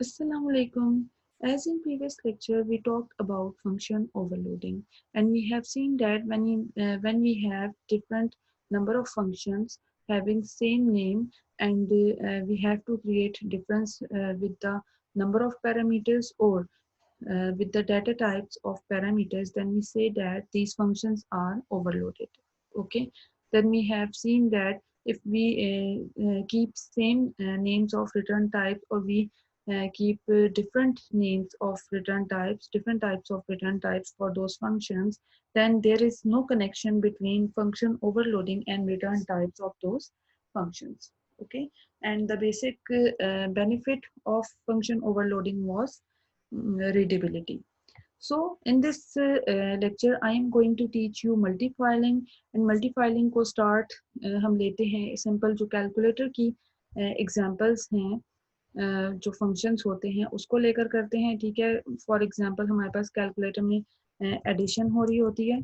Assalamu alaikum. As in previous lecture, we talked about function overloading, and we have seen that when we have different number of functions having same name, and we have to create difference with the number of parameters or with the data types of parameters, then we say that these functions are overloaded. Okay, then we have seen that if we keep same names of return types, or we keep different names of return types, different types of return types for those functions, then there is no connection between function overloading and return types of those functions. Okay, and the basic benefit of function overloading was readability. So in this lecture I am going to teach you multifiling, and multifiling को start हम लेते हैं simple जो calculator की examples हैं, जो functions होते हैं उसको लेकर करते हैं. ठीक है, for example हमारे पास calculator में addition हो रही होती है,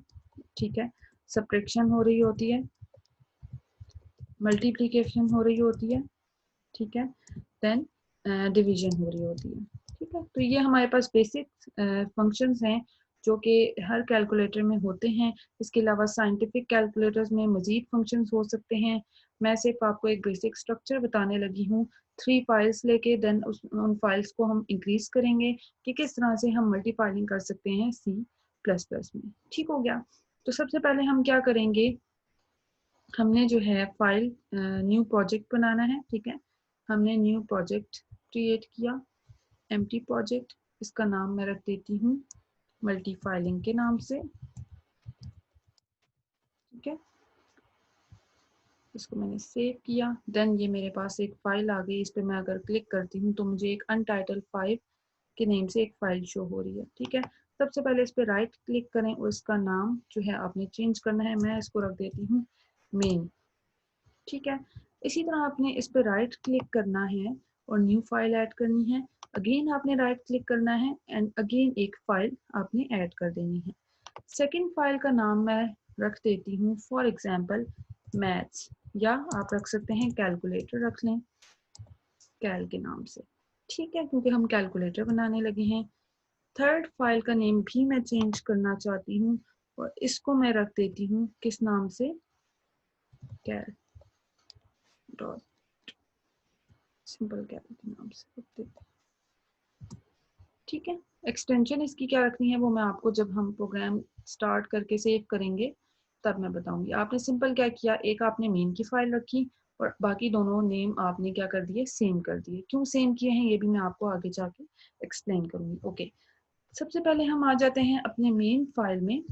ठीक है, subtraction हो रही होती है, multiplication हो रही होती है, ठीक है, देन डिवीजन हो रही होती है. ठीक है, तो ये हमारे पास बेसिक फंक्शंस हैं जो कि हर कैलकुलेटर में होते हैं. इसके अलावा साइंटिफिक कैलकुलेटर्स में मजीद फंक्शंस हो सकते हैं. मैं सिर्फ आपको एक बेसिक स्ट्रक्चर बताने लगी हूँ. 3 फाइल्स लेके देन उन फाइल्स को हम इंक्रीज करेंगे कि किस तरह से हम मल्टीप्लाइंग कर सकते हैं C++ में. ठीक हो गया. तो सबसे पहले हम क्या करेंगे, हमने जो है फाइल न्यू प्रोजेक्ट बनाना है. ठीक है, हमने न्यू प्रोजेक्ट क्रिएट किया, एम्प्टी प्रोजेक्ट. इसका नाम मैं रख देती हूँ मल्टीफाइलिंग के नाम से. ठीक है, इसको मैंने सेव किया. देन ये मेरे पास एक फाइल आ गई. इस पर मैं अगर क्लिक करती हूँ तो मुझे एक अनटाइटल 5 के नेम से एक फाइल शो हो रही है. ठीक है, सबसे पहले इस पर राइट क्लिक करें और इसका नाम जो है आपने चेंज करना है. मैं इसको रख देती हूँ मेन. ठीक है, इसी तरह आपने इस पर राइट क्लिक करना है और न्यू फाइल ऐड करनी है. अगेन आपने राइट क्लिक करना है एंड अगेन एक फाइल आपने ऐड कर देनी है. सेकंड फाइल का नाम मैं रख देती हूँ फॉर एग्जांपल मैथ्स, या आप रख सकते हैं कैलकुलेटर रख लें कैल के नाम से. ठीक है, क्योंकि हम कैलकुलेटर बनाने लगे हैं. थर्ड फाइल का नेम भी मैं चेंज करना चाहती हूँ और इसको मैं रख देती हूँ किस नाम से, कैल डॉट सिंपल कैल के नाम से रख देती हूँ. ठीक है, एक्सटेंशन इसकी क्या रखनी है वो मैं आपको जब हम प्रोग्राम स्टार्ट करके सेव करेंगे तब मैं बताऊंगी. आपने सिंपल क्या किया, एक आपने मेन की फाइल रखी और बाकी दोनों नेम आपने क्या कर दिए, सेम कर दिए. क्यों सेम किए हैं ये भी मैं आपको आगे जाके एक्सप्लेन करूंगी. ओके, सबसे पहले हम आ जाते हैं अपने मेन फाइल में.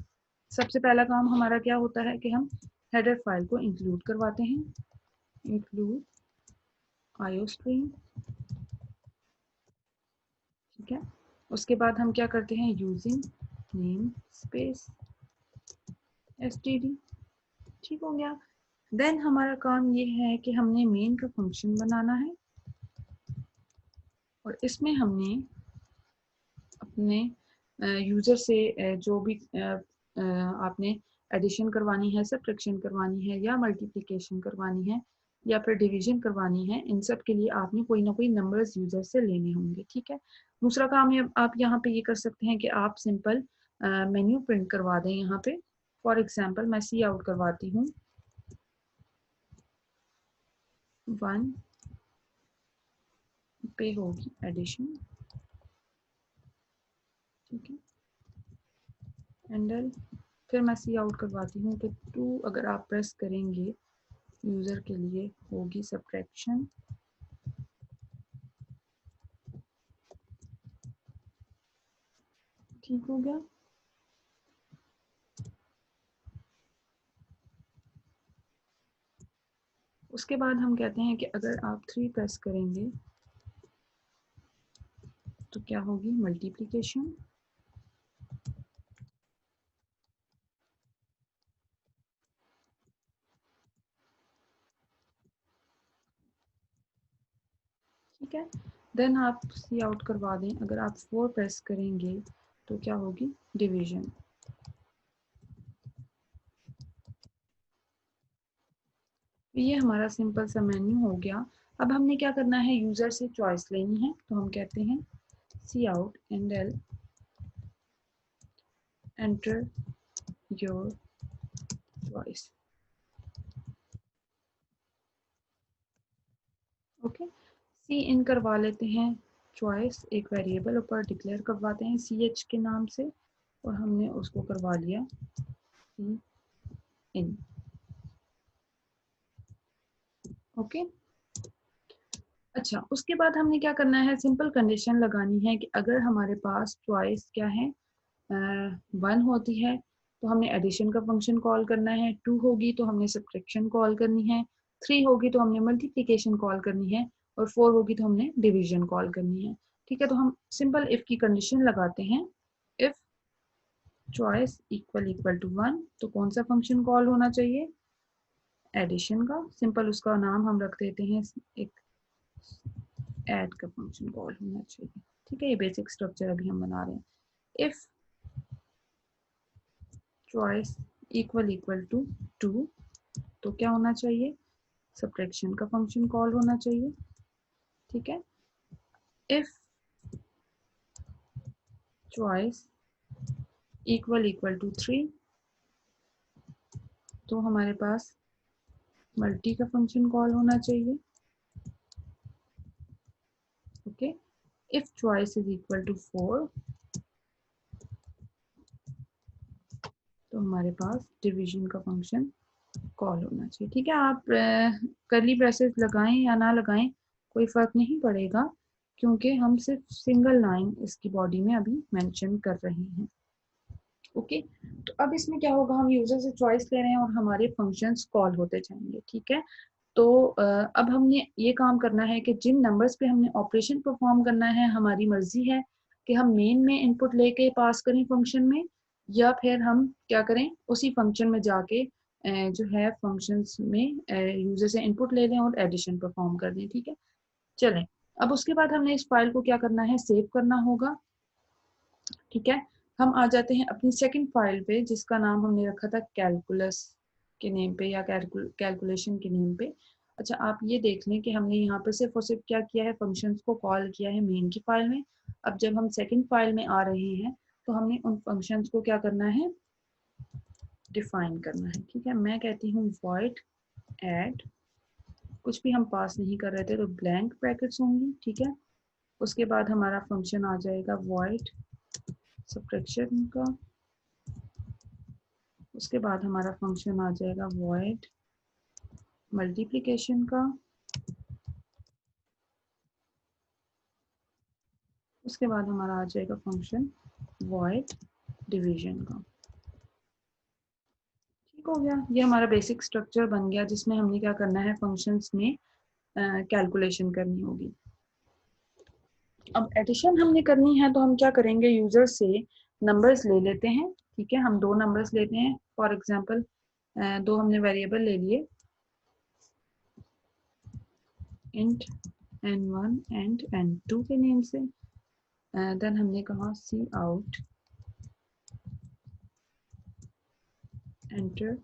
सबसे पहला काम हमारा क्या होता है कि हम हेडर फाइल को इंक्लूड करवाते हैं. Include iostream. ठीक है, उसके बाद हम क्या करते हैं, यूजिंग नेम स्पेस std. ठीक हो गया. देन हमारा काम ये है कि हमने मेन का फंक्शन बनाना है और इसमें हमने अपने यूजर से जो भी आपने एडिशन करवानी है, सब्ट्रैक्शन करवानी है, या मल्टीप्लिकेशन करवानी है, या फिर डिवीजन करवानी है, इन सब के लिए आपने कोई ना कोई नंबर्स यूजर से लेने होंगे. ठीक है, दूसरा काम आप यहाँ पे ये कर सकते हैं कि आप सिंपल मेन्यू प्रिंट करवा दें. यहाँ पे फॉर एग्जांपल मैं सी आउट करवाती हूँ 1 पे होगी एडिशन. ठीक है, एंडल. फिर मैं सी आउट करवाती हूँ कि 2 अगर आप प्रेस करेंगे यूजर के लिए होगी सब्ट्रैक्शन. ठीक हो गया. उसके बाद हम कहते हैं कि अगर आप 3 प्रेस करेंगे तो क्या होगी, मल्टीप्लिकेशन. ठीक है, देन आप सी आउट करवा दें. अगर आप 4 प्रेस करेंगे तो क्या होगी, डिवीजन. ये हमारा सिंपल सा मेन्यू हो गया अब हमने क्या करना है, यूजर से चॉइस लेनी है, तो हम कहते हैं cout endl enter your choice. Okay, cin करवा लेते हैं चॉइस, एक वेरिएबल ऊपर डिक्लेयर करवाते हैं सी एच के नाम से, और हमने उसको करवा लिया सी इन। ओके, अच्छा, उसके बाद हमने क्या करना है, सिंपल कंडीशन लगानी है कि अगर हमारे पास चॉइस क्या है, 1 होती है तो हमने एडिशन का फंक्शन कॉल करना है, 2 होगी तो हमने सब्ट्रैक्शन कॉल करनी है, 3 होगी तो हमने मल्टीप्लिकेशन कॉल करनी है, और 4 होगी तो हमने डिवीजन कॉल करनी है। ठीक है, तो हम सिंपल इफ की कंडीशन लगाते हैं, if choice equal equal to 1, तो कौन सा फंक्शन कॉल होना चाहिए, एडिशन का, सिंपल उसका नाम हम रख देते हैं, एक ऐड का फंक्शन कॉल होना चाहिए। ठीक है, ये बेसिक स्ट्रक्चर अभी हम बना रहे हैं। If choice equal equal to 2, तो क्या होना चाहिए, सब्ट्रैक्शन का फंक्शन कॉल होना चाहिए। ठीक है, if choice equal equal to 3, तो हमारे पास मल्टी का फंक्शन कॉल होना चाहिए। Okay, if choice is equal to 4, तो हमारे पास डिवीजन का फंक्शन कॉल होना चाहिए। ठीक है, आप करली ब्रेसेस लगाएं या ना लगाएं कोई फर्क नहीं पड़ेगा, क्योंकि हम सिर्फ सिंगल लाइन इसकी बॉडी में अभी मेंशन कर रहे हैं। ओके, तो अब इसमें क्या होगा, हम यूजर से चॉइस ले रहे हैं और हमारे फंक्शंस कॉल होते जाएंगे। ठीक है, तो अब हमने ये काम करना है कि जिन नंबर्स पे हमने ऑपरेशन परफॉर्म करना है, हमारी मर्जी है कि हम मेन में इनपुट लेके पास करें फंक्शन में, या फिर हम क्या करें, उसी फंक्शन में जाके जो है फंक्शंस में यूजर से इनपुट ले लें और एडिशन परफॉर्म कर दें। ठीक है, चलें, अब उसके बाद हमने इस फाइल को क्या करना है, सेव करना होगा। ठीक है, हम आ जाते हैं अपनी सेकंड फाइल पे, जिसका नाम हमने रखा था कैलकुलस के नेम पे या कैलकुलेशन के नेम पे। अच्छा, आप ये देख लें कि हमने यहाँ पर सिर्फ और सिर्फ क्या किया है, फंक्शंस को कॉल किया है मेन की फाइल में। अब जब हम सेकंड फाइल में आ रहे हैं, तो हमने उन फंक्शंस को क्या करना है, डिफाइन करना है। ठीक है, मैं कहती हूँ void add, कुछ भी हम पास नहीं कर रहे थे तो ब्लैंक ब्रैकेट्स होंगी। ठीक है, उसके बाद हमारा फंक्शन आ जाएगा void सब्ट्रैक्शन का, उसके बाद हमारा फंक्शन आ जाएगा void मल्टीप्लिकेशन का, उसके बाद हमारा आ जाएगा फंक्शन void डिवीजन का। ठीक हो गया, ये हमारा बेसिक स्ट्रक्चर बन गया, जिसमें हमने क्या करना है, फंक्शंस में कैलकुलेशन करनी होगी। अब एडिशन हमने करनी है, तो हम क्या करेंगे, यूजर से नंबर्स ले लेते हैं। ठीक है, हम 2 नंबर्स लेते हैं, फॉर एग्जांपल 2 हमने वेरिएबल ले लिए, इंट n1 एंड n2 के नेम से। देन हमने कहा सी आउट एंटर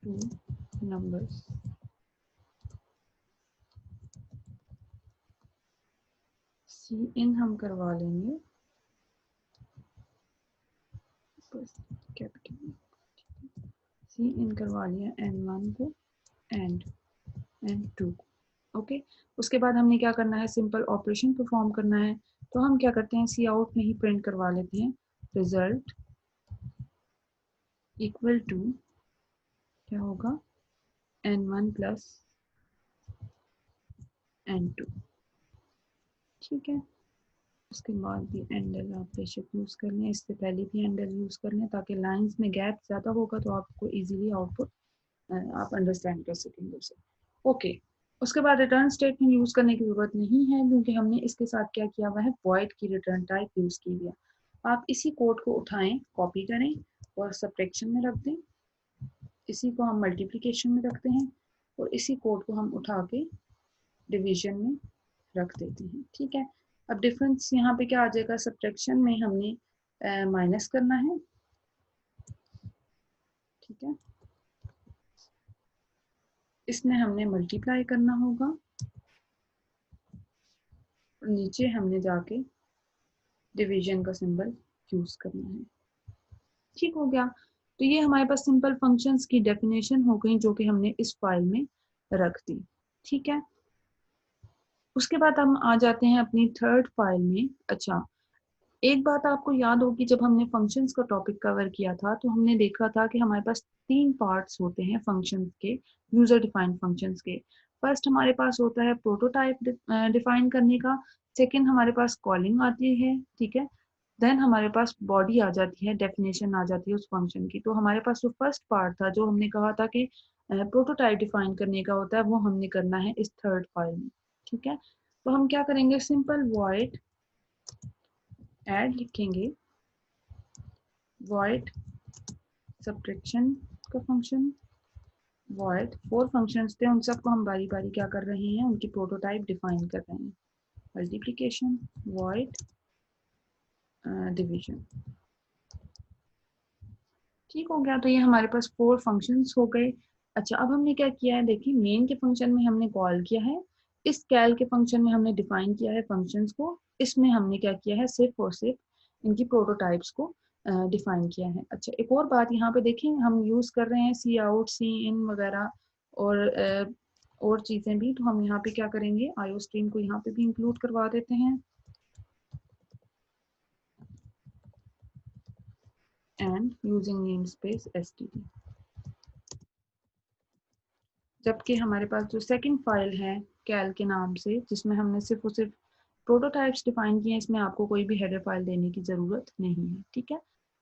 टू नंबर्स। सी इन हम करवा लेंगे कैपिटल, सी इन करवा लिया n1 को एंड n2। ओके, उसके बाद हमने क्या करना है, सिंपल ऑपरेशन परफॉर्म करना है, तो हम क्या करते हैं, सी आउट में ही प्रिंट करवा लेते हैं रिजल्ट इक्वल टू, क्या होगा, n1 प्लस n2। ठीक है, उसके बाद भी एंडल आप बेशक यूज़ कर लें, इससे पहले भी एंडल यूज़ कर लें, ताकि लाइंस में गैप ज़्यादा होगा तो आपको इजीली आउटपुट आप अंडरस्टैंड कर सकेंगे उसे। ओके, उसके बाद रिटर्न स्टेटमेंट यूज़ करने की ज़रूरत नहीं है, क्योंकि हमने इसके साथ क्या किया हुआ है, वॉइड की रिटर्न टाइप यूज़ की हुई है। आप इसी कोड को उठाएं, कॉपी करें और सब्ट्रैक्शन में रख दें, इसी को हम मल्टीप्लिकेशन में रखते हैं, और इसी कोड को हम उठा के डिवीजन में रख देते हैं। ठीक है, अब डिफरेंस यहाँ पे क्या आ जाएगा, सब्ट्रैक्शन में हमने माइनस करना है, ठीक है, इसमें हमने मल्टीप्लाई करना होगा और नीचे हमने जाके डिवीजन का सिंबल यूज करना है। ठीक हो गया। तो ये हमारे पास सिंपल फंक्शंस की डेफिनेशन हो गई जो कि हमने इस फाइल में रख दी। ठीक है, उसके बाद हम आ जाते हैं अपनी थर्ड फाइल में। अच्छा, एक बात आपको याद होगी, जब हमने फंक्शंस का टॉपिक कवर किया था तो हमने देखा था कि हमारे पास 3 पार्ट्स होते हैं फंक्शंस के, यूजर डिफाइंड फंक्शंस के। फर्स्ट हमारे पास होता है प्रोटोटाइप डिफाइन करने का, सेकंड हमारे पास कॉलिंग आती है, ठीक है, देन हमारे पास बॉडी आ जाती है, डेफिनेशन आ जाती है उस फंक्शन की। तो हमारे पास जो फर्स्ट पार्ट था, जो हमने कहा था कि प्रोटोटाइप डिफाइन करने का होता है, वो हमने करना है इस थर्ड फाइल में। ठीक है, तो हम क्या करेंगे, सिंपल वॉइड ऐड लिखेंगे, वॉइड सब्ट्रैक्शन का फंक्शन, वॉइड 4 फंक्शंस थे, उन सबको हम बारी बारी क्या कर रहे हैं, उनकी प्रोटोटाइप डिफाइन कर रहे हैं। Multiplication, void division. ठीक हो गया, तो ये हमारे पास 4 फंक्शंस हो गए। अच्छा, अब हमने क्या किया है, देखिए मेन के फंक्शन में हमने कॉल किया है, इस कैल के फंक्शन में हमने डिफाइन किया है फंक्शंस को, इसमें हमने क्या किया है, सिर्फ और सिर्फ इनकी प्रोटोटाइप्स को डिफाइन किया है। अच्छा, एक और बात यहाँ पे देखें, हम यूज कर रहे हैं सी आउट, सी इन वगैरह और चीजें भी, तो हम यहाँ पे क्या करेंगे, आईओ स्ट्रीम को यहाँ पे भी इंक्लूड करवा देते हैं, एंड यूजिंग नेमस्पेस std। जबकि हमारे पास जो सेकंड फाइल है कैल के नाम से, जिसमें हमने सिर्फ और सिर्फ प्रोटोटाइप्स डिफाइन किए हैं, इसमें आपको कोई भी हेडर फाइल देने की ज़रूरत नहीं है। ठीक है,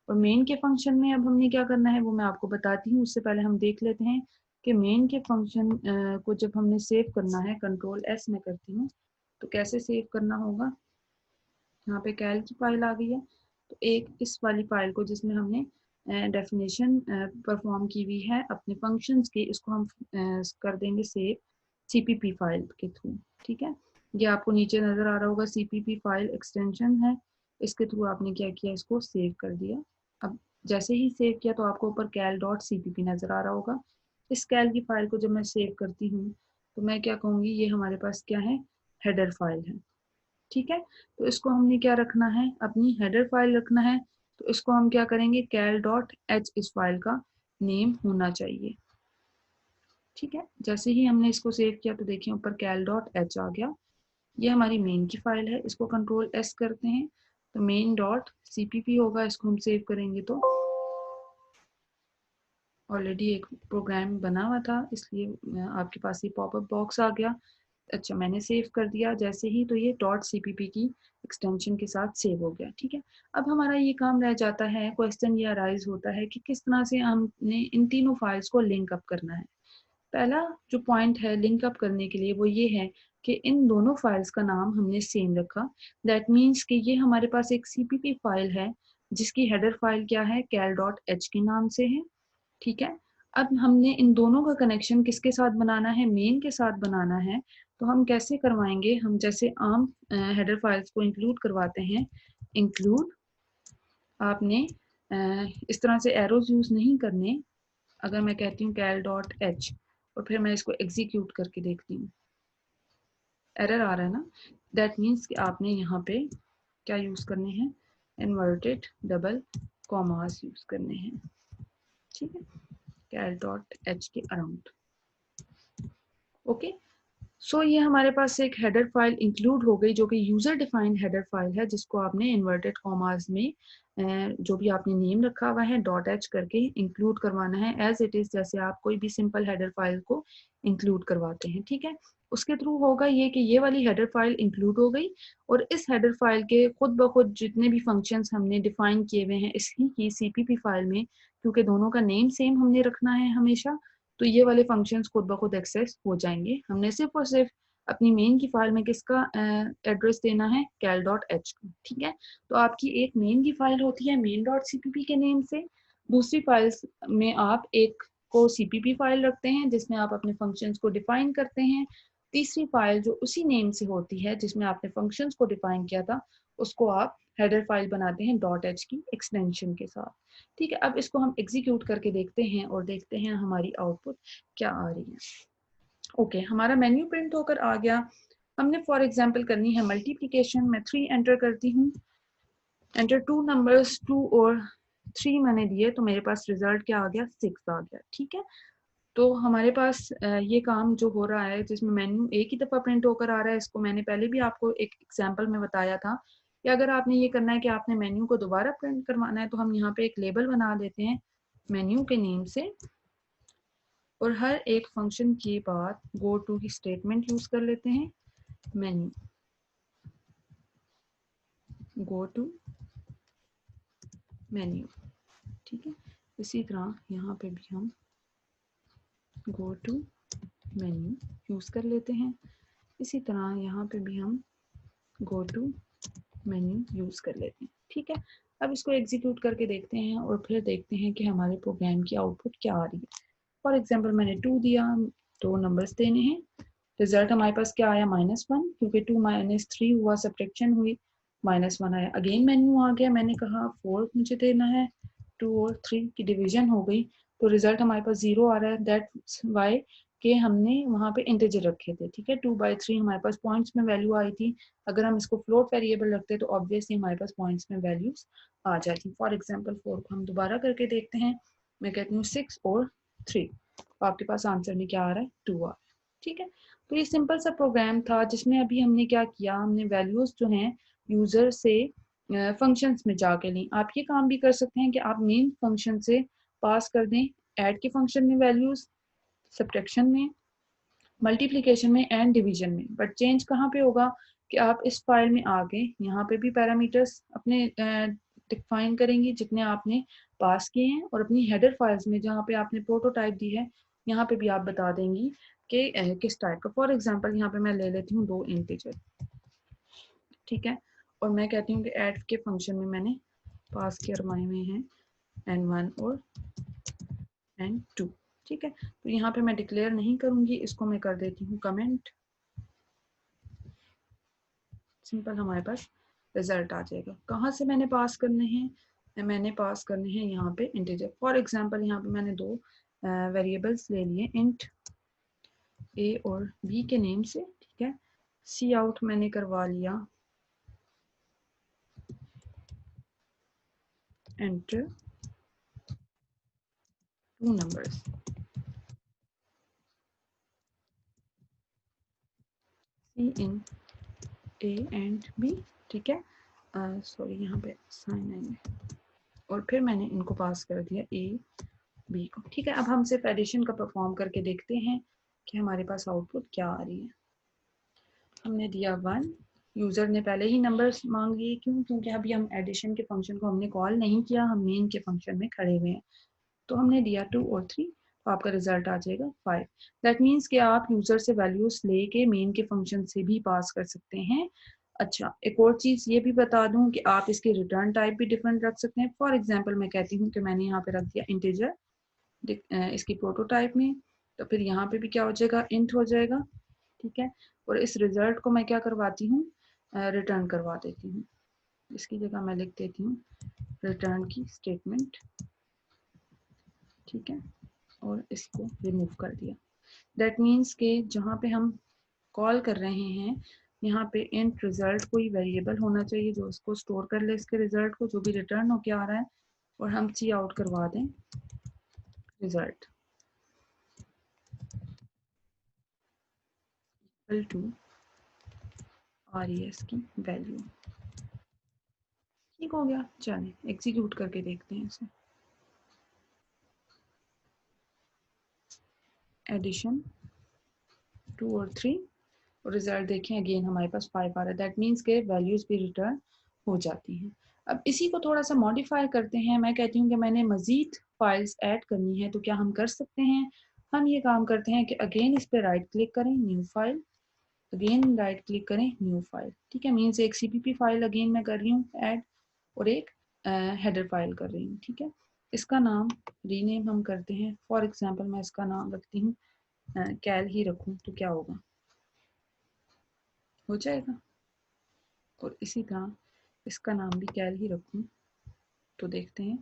और मेन के फंक्शन में अब हमने क्या करना है वो मैं आपको बताती हूँ। उससे पहले हम देख लेते हैं कि मेन के फंक्शन को जब हमने सेव करना है, कंट्रोल एस में करती हूँ, तो कैसे सेव करना होगा। यहाँ पे कैल की फाइल आ गई है, तो एक इस वाली फाइल को जिसमें हमने डेफिनेशन परफॉर्म की हुई है अपने फंक्शंस की, इसको हम कर देंगे सेव सीपीपी फाइल के थ्रू। ठीक है, ये आपको नीचे नजर आ रहा होगा, सीपीपी फाइल एक्सटेंशन है, इसके थ्रू आपने क्या किया, इसको सेव कर दिया। अब जैसे ही सेव किया तो आपको ऊपर कैल डॉट सीपीपी नजर आ रहा होगा। इस कैल की फाइल को जब मैं सेव करती हूँ तो मैं क्या कहूँगी, ये हमारे पास क्या है, हेडर फाइल है। ठीक है, तो इसको हमने क्या रखना है, अपनी हेडर फाइल रखना है, तो इसको हम क्या करेंगे, कैल डॉट एच इस फाइल का नेम होना चाहिए। ठीक है, जैसे ही हमने इसको सेव किया तो देखिए ऊपर कैल डॉट एच आ गया, ये हमारी मेन की फाइल है। इसको कंट्रोल एस करते हैं तो मेन डॉट सीपीपी होगा, इसको हम सेव करेंगे तो ऑलरेडी एक प्रोग्राम बना हुआ था, इसलिए आपके पास ये पॉपअप बॉक्स आ गया। अच्छा, मैंने सेव कर दिया जैसे ही, तो ये डॉट सीपीपी की एक्सटेंशन के साथ सेव हो गया। ठीक है, अब हमारा ये काम रह जाता है, क्वेश्चन ये अराइज होता है कि किस तरह से हमने इन तीनों फाइल्स को लिंक अप करना है। पहला जो पॉइंट है लिंक अप करने के लिए वो ये है कि इन दोनों फाइल्स का नाम हमने सेम रखा। दैट मीन्स कि ये हमारे पास एक सीपीपी फाइल है जिसकी हेडर फाइल क्या है, कैल डॉट एच के नाम से है। ठीक है, अब हमने इन दोनों का कनेक्शन किसके साथ बनाना है, मेन के साथ बनाना है। तो हम कैसे करवाएंगे, हम जैसे आम हेडर फाइल्स को इंक्लूड करवाते हैं, इंक्लूड, आपने इस तरह से एरोज यूज नहीं करने। अगर मैं कहती हूँ कैल डॉट एच और फिर मैं इसको एग्जीक्यूट करके देखती हूँ, एरर आ रहा है ना, दैट मीन्स कि आपने यहाँ पे क्या यूज करने हैं, इन्वर्टेड डबल कॉमास यूज करने हैं। ठीक है, कैल डॉट एच के अराउंड। ओके, सो ये हमारे पास एक हेडर फाइल इंक्लूड हो गई जो कि यूजर डिफाइंड हेडर फाइल है, जिसको आपने इन्वर्टेड कॉमास में जो भी आपने नेम रखा हुआ है डॉट एच करके इंक्लूड करवाना है एज इट इज, जैसे आप कोई भी सिंपल हेडर फाइल को इंक्लूड करवाते हैं। ठीक है, उसके थ्रू होगा ये कि ये वाली हेडर फाइल इंक्लूड हो गई और इस हेडर फाइल के खुद ब खुद जितने भी फंक्शंस हमने डिफाइन किए हुए हैं इसी की सीपीपी फाइल में, क्योंकि दोनों का नेम सेम हमने रखना है हमेशा, तो ये वाले फंक्शंस खुद ब खुद एक्सेस हो जाएंगे। हमने सिर्फ और सिर्फ अपनी मेन की फाइल में किसका एड्रेस देना है, कैल डॉट एच का। ठीक है, तो आपकी एक मेन की फाइल होती है मेन डॉट सीपीपी के नेम से, दूसरी फाइल्स में आप एक को सीपीपी फाइल रखते हैं जिसमें आप अपने फंक्शंस को डिफाइन करते हैं, तीसरी फाइल जो उसी नेम से होती है जिसमें आपने फंक्शंस को डिफाइन किया था, उसको आप हेडर फाइल बनाते हैं .h की एक्सटेंशन के साथ। ठीक है, अब इसको हम एग्जीक्यूट करके देखते हैं और देखते हैं हमारी आउटपुट क्या आ रही है। ओके, हमारा मेन्यू प्रिंट होकर आ गया। हमने फॉर एग्जांपल करनी है मल्टीप्लिकेशन। मैं 3 एंटर करती हूँ। एंटर 2 नंबर्स, 2 और 3 मैंने दिए तो मेरे पास रिजल्ट क्या आ गया, 6 आ गया। ठीक है, तो हमारे पास ये काम जो हो रहा है जिसमें मेन्यू एक ही दफ़ा प्रिंट होकर आ रहा है, इसको मैंने पहले भी आपको एक एग्जांपल में बताया था कि अगर आपने ये करना है कि आपने मेन्यू को दोबारा प्रिंट करवाना है तो हम यहाँ पे एक लेबल बना देते हैं मेन्यू के नेम से, और हर एक फंक्शन के बाद गो टू की स्टेटमेंट यूज कर लेते हैं, मेन्यू गो टू मेन्यू। ठीक है, इसी तरह यहाँ पे भी हम गो टू मेन्यू यूज कर लेते हैं। इसी तरह यहाँ पे भी हम गो टू मेन्यू यूज कर लेते हैं। ठीक है, अब इसको एग्जीक्यूट करके देखते हैं और फिर देखते हैं कि हमारे प्रोग्राम की आउटपुट क्या आ रही है। फॉर एग्जांपल मैंने 2 दिया, 2 नंबर्स देने हैं, रिजल्ट हमारे पास क्या आया, -1, क्योंकि 2 - 3 हुआ, सब्ट्रैक्शन हुई, -1 आया। अगेन मेन्यू आ गया, मैंने कहा 4 मुझे देना है, 2 और 3 की डिवीजन हो गई तो रिजल्ट हमारे पास 0 आ रहा है। दैट्स वाई कि हमने वहाँ पे इंटीजर रखे थे। ठीक है, 2/3 हमारे पास पॉइंट्स में वैल्यू आई थी। अगर हम इसको फ्लोट वेरिएबल रखते तो ऑब्वियसली हमारे पास पॉइंट्स में वैल्यूज आ जाती। फॉर एग्जांपल 4 को हम दोबारा करके देखते हैं। मैं कहती हूँ 6 और 3, तो आपके पास आंसर में क्या आ रहा है, 2 आ रहा है। ठीक है, तो ये सिंपल सा प्रोग्राम था जिसमें अभी हमने क्या किया, हमने वैल्यूज जो हैं यूजर से फंक्शंस में जाके ली। आप ये काम भी कर सकते हैं कि आप मेन फंक्शन से पास कर दें ऐड के फंक्शन में वैल्यूज, सब्ट्रैक्शन में, मल्टीप्लिकेशन में एंड डिवीजन में। बट चेंज कहाँ पे होगा कि आप इस फाइल में आके यहाँ पे भी पैरामीटर्स अपने डिफाइन करेंगी जितने आपने पास किए हैं, और अपनी हेडर फाइल्स में जहाँ पे आपने प्रोटोटाइप दी है यहाँ पे भी आप बता देंगी कि किस टाइप का। फॉर एग्जांपल यहाँ पे मैं ले लेती हूँ 2 इंटीजर। ठीक है, और मैं कहती हूँ कि ऐड के फंक्शन में मैंने पास करवाए हुए हैं n1 और n2। ठीक है, तो यहाँ पे मैं डिक्लेयर नहीं करूंगी, इसको मैं कर देती हूँ कमेंट। सिंपल हमारे पास रिजल्ट आ जाएगा। कहाँ से मैंने पास करने हैं, मैंने पास करने हैं यहाँ पे इंटीजर। फॉर एग्जांपल यहाँ पे मैंने 2 वेरिएबल्स ले लिए, इंट ए और बी के नेम से। ठीक है, सी आउट मैंने करवा लिया enter 2 numbers, cin a and b. ठीक है, सॉरी यहाँ पे साइन है, और फिर मैंने इनको पास कर दिया ए बी को। ठीक है, अब हम सिर्फ एडिशन का परफॉर्म करके देखते हैं कि हमारे पास आउटपुट क्या आ रही है। हमने दिया 1, यूजर ने पहले ही नंबर्स मांग लिए, क्यों, क्योंकि अभी हम एडिशन के फंक्शन को हमने कॉल नहीं किया, हम मेन के फंक्शन में खड़े हुए हैं। तो हमने दिया 2 और 3, तो आपका रिजल्ट आ जाएगा 5। दैट मीन्स कि आप यूजर से वैल्यूज लेके मेन के फंक्शन से भी पास कर सकते हैं। अच्छा, एक और चीज ये भी बता दूं कि आप इसके रिटर्न टाइप भी डिफरेंट रख सकते हैं। फॉर एग्जांपल मैं कहती हूँ कि मैंने यहाँ पे रख दिया इंटीजर इसकी प्रोटोटाइप में, तो फिर यहाँ पे भी क्या हो जाएगा, इंट हो जाएगा। ठीक है, और इस रिजल्ट को मैं क्या करवाती हूँ, रिटर्न करवा देती हूँ। इसकी जगह मैं लिख देती हूँ रिटर्न की स्टेटमेंट। ठीक है, और इसको रिमूव कर दिया। दैट मीन्स के जहाँ पे हम कॉल कर रहे हैं यहाँ पे इंट रिजल्ट कोई वेरिएबल होना चाहिए जो उसको स्टोर कर ले इसके रिजल्ट को, जो भी रिटर्न होके आ रहा है, और हम सी आउट करवा दें रिजल्ट इक्वल टू res की वैल्यू। ठीक हो गया, चलें एग्जीक्यूट करके देखते हैं इसे। एडिशन 2 और 3, और रिजल्ट देखें अगेन हमारे पास 5 आ रहा है। दैट मीन्स के वैल्यूज भी रिटर्न हो जाती हैं। अब इसी को थोड़ा सा मॉडिफाई करते हैं। मैं कहती हूँ कि मैंने मजीद फाइल्स ऐड करनी है, तो क्या हम कर सकते हैं, हम ये काम करते हैं कि अगेन इस पर राइट क्लिक करें, new file, again right click करें, न्यू फाइल। ठीक है, मीन्स एक सीपीपी फाइल अगेन मैं कर रही हूँ ऐड, और एक हेडर फाइल कर रही हूँ। ठीक है, इसका नाम रीनेम हम करते हैं। फॉर एग्जांपल मैं इसका नाम रखती हूँ कैल ही रखूँ, तो क्या होगा, हो जाएगा। और इसी तरह इसका नाम भी कैल ही रखूं तो देखते हैं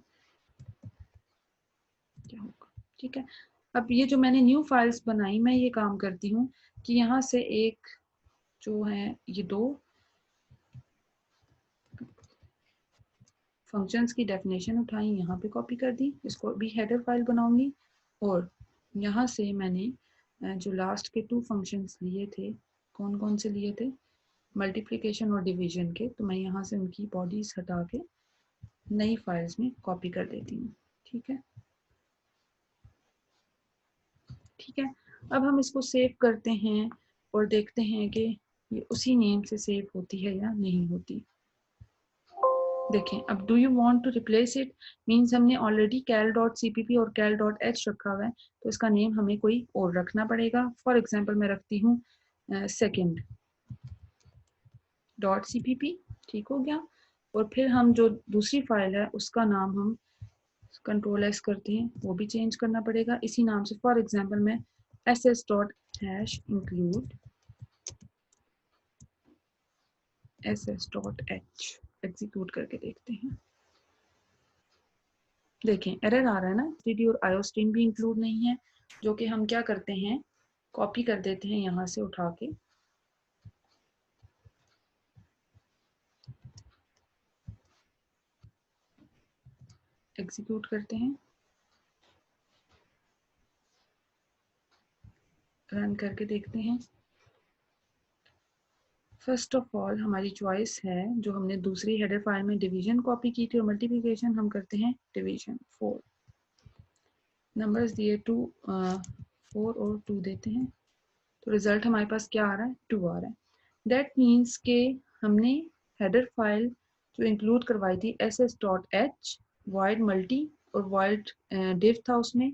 क्या होगा। ठीक है, अब ये जो मैंने न्यू फाइल्स बनाई, मैं ये काम करती हूँ कि यहाँ से एक जो है ये दो फंक्शंस की डेफिनेशन उठाई, यहाँ पे कॉपी कर दी, इसको भी हेडर फाइल बनाऊंगी। और यहाँ से मैंने जो लास्ट के 2 फंक्शंस लिए थे, कौन कौन से लिए थे, मल्टीप्लिकेशन और डिवीजन के, तो मैं यहाँ से उनकी बॉडीज हटा के नई फाइल्स में कॉपी कर देती हूँ। ठीक है, ठीक है, अब हम इसको सेव करते हैं और देखते हैं कि ये उसी नेम से सेव होती है या नहीं होती। देखें, अब do you want to replace it, means हमने ऑलरेडी cal.cpp और cal.h रखा हुआ है, तो इसका नेम हमें कोई और रखना पड़ेगा। फॉर एग्जांपल मैं रखती हूँ second.cpp, ठीक हो गया। और फिर हम जो दूसरी फाइल है उसका नाम हम Ctrl+S करते हैं, वो भी चेंज करना पड़ेगा इसी नाम से। फॉर एग्जांपल मैं ss.hash include ss.h एग्जीक्यूट करके देखते हैं। देखें, एरर आ रहा है ना, 3D और IO स्ट्रीम भी इंक्लूड नहीं है, जो कि हम क्या करते हैं, कॉपी कर देते हैं यहाँ से उठा के, एग्जीक्यूट करते हैं, रन करके देखते हैं। फर्स्ट ऑफ ऑल हमारी चॉइस है जो हमने दूसरी हेडर फाइल में डिवीजन कॉपी की थी और मल्टीप्लिकेशन हम करते हैं डिवीजन। 4 नंबर्स दिए 2 4 और 2 देते हैं, तो रिजल्ट हमारे पास क्या आ रहा है, 2 आ रहा है। दैट मीन्स के हमने हेडर फाइल जो इंक्लूड करवाई थी ss.h void multi और void div था उसमें,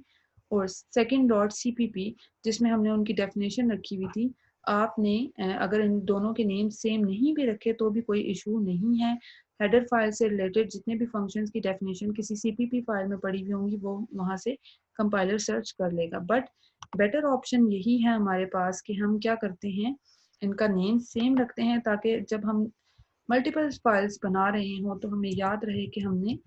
और second.cpp जिसमें हमने उनकी डेफिनेशन रखी हुई थी, आपने अगर इन दोनों के नेम सेम नहीं भी रखे तो भी कोई इशू नहीं है। हेडर फाइल से रिलेटेड जितने भी फंक्शंस की डेफिनेशन किसी सीपीपी फाइल में पड़ी हुई होंगी वो वहां से कंपाइलर सर्च कर लेगा। बट बेटर ऑप्शन यही है हमारे पास कि हम क्या करते हैं, इनका नेम सेम रखते हैं ताकि जब हम मल्टीपल फाइल्स बना रहे हो तो हमें याद रहे कि हमने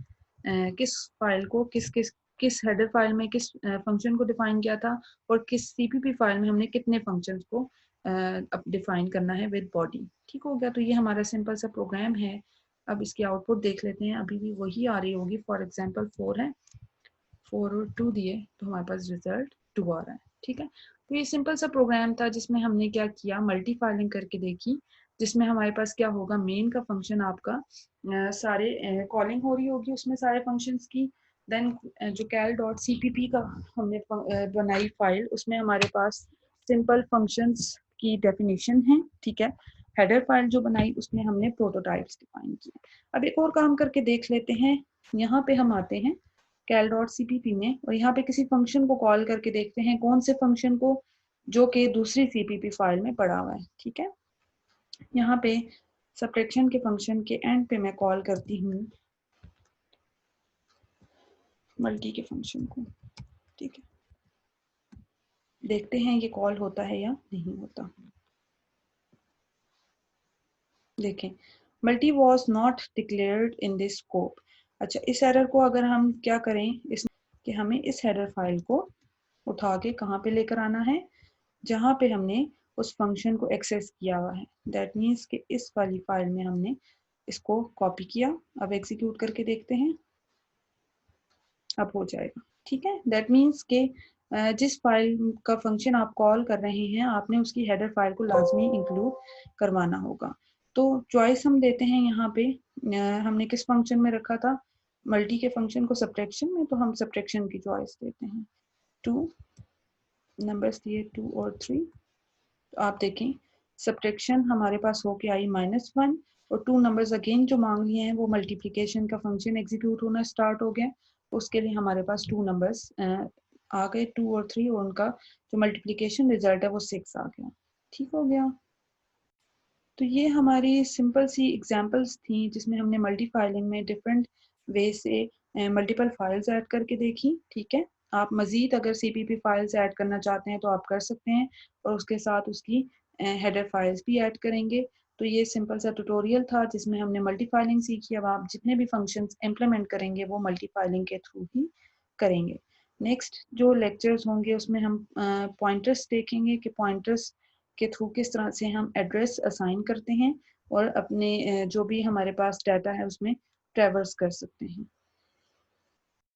किस फाइल को किस हेडर फाइल में किस फंक्शन को डिफाइन किया था और किस सीपीपी फाइल में हमने कितने फंक्शंस को अब डिफाइन करना है विद बॉडी। ठीक हो गया, तो ये हमारा सिंपल सा प्रोग्राम है। अब इसकी आउटपुट देख लेते हैं, अभी भी वही आ रही होगी। फॉर एग्जांपल 4 है, 4 और 2 दिए तो हमारे पास रिजल्ट 2 आ रहा है। ठीक है, तो ये सिंपल सा प्रोग्राम था जिसमें हमने क्या किया, मल्टी फाइलिंग करके देखी, जिसमें हमारे पास क्या होगा, मेन का फंक्शन आपका सारे कॉलिंग हो रही होगी उसमें सारे फंक्शंस की। देन जो cal.cpp का हमने बनाई फाइल, उसमें हमारे पास सिंपल फंक्शंस की डेफिनेशन है। ठीक है, हेडर फाइल जो बनाई उसमें हमने प्रोटोटाइप्स डिफाइन किए। अब एक और काम करके देख लेते हैं, यहाँ पे हम आते हैं cal.cpp में और यहाँ पे किसी फंक्शन को कॉल करके देखते हैं, कौन से फंक्शन को, जो कि दूसरी सीपीपी फाइल में पड़ा हुआ है। ठीक है, यहाँ पे सब्ट्रैक्शन के फंक्शन के एंड पे मैं कॉल करती हूँ मल्टी के फंक्शन को। ठीक है, देखते हैं ये कॉल होता है या नहीं होता। देखें, multi was not declared in this scope. अच्छा, इस एरर को अगर हम क्या करें, इस कि हमें इस हेडर फाइल को उठा के कहाँ पे लेकर आना है, जहाँ पे हमने उस फंक्शन को एक्सेस किया हुआ है। दैट मीन्स कि इस वाली फाइल में हमने इसको कॉपी किया। अब एग्जीक्यूट करके देखते हैं, अब हो जाएगा। ठीक है, दैट मीन्स के जिस फाइल का फंक्शन आप कॉल कर रहे हैं आपने उसकी हेडर फाइल को लाजमी इंक्लूड करवाना होगा। तो चॉइस हम देते हैं यहाँ पे, हमने किस फंक्शन में रखा था, मल्टी के फंक्शन को सब्ट्रैक्शन में, तो हम सब्ट्रैक्शन की चॉइस देते हैं। 2 नंबर्स दिए 2 और 3, तो आप देखें सब्ट्रैक्शन हमारे पास होके आई -1 और 2 नंबर्स अगेन जो मांग लिए हैं वो मल्टीप्लिकेशन का फंक्शन एग्जीक्यूट होना स्टार्ट हो गया। उसके लिए हमारे पास 2 नंबर्स आ गए, 2 और 3, और उनका जो मल्टीप्लिकेशन रिजल्ट है वो 6 आ गया। ठीक हो गया, तो ये हमारी सिंपल सी एग्जांपल्स थी जिसमें हमने मल्टी फाइलिंग में डिफरेंट वे से मल्टीपल फाइल्स ऐड करके देखी। ठीक है, आप मज़ीद अगर सीपीपी फाइल्स ऐड करना चाहते हैं तो आप कर सकते हैं और उसके साथ उसकी हेडर फाइल्स भी ऐड करेंगे। तो ये सिंपल सा ट्यूटोरियल था जिसमें हमने मल्टीफाइलिंग सीखी। अब आप जितने भी फंक्शंस इम्प्लीमेंट करेंगे वो मल्टीफाइलिंग के थ्रू ही करेंगे। नेक्स्ट जो लेक्चर्स होंगे उसमें हम पॉइंटर्स देखेंगे कि पॉइंटर्स के थ्रू किस तरह से हम एड्रेस असाइन करते हैं और अपने जो भी हमारे पास डाटा है उसमें ट्रैवर्स कर सकते हैं।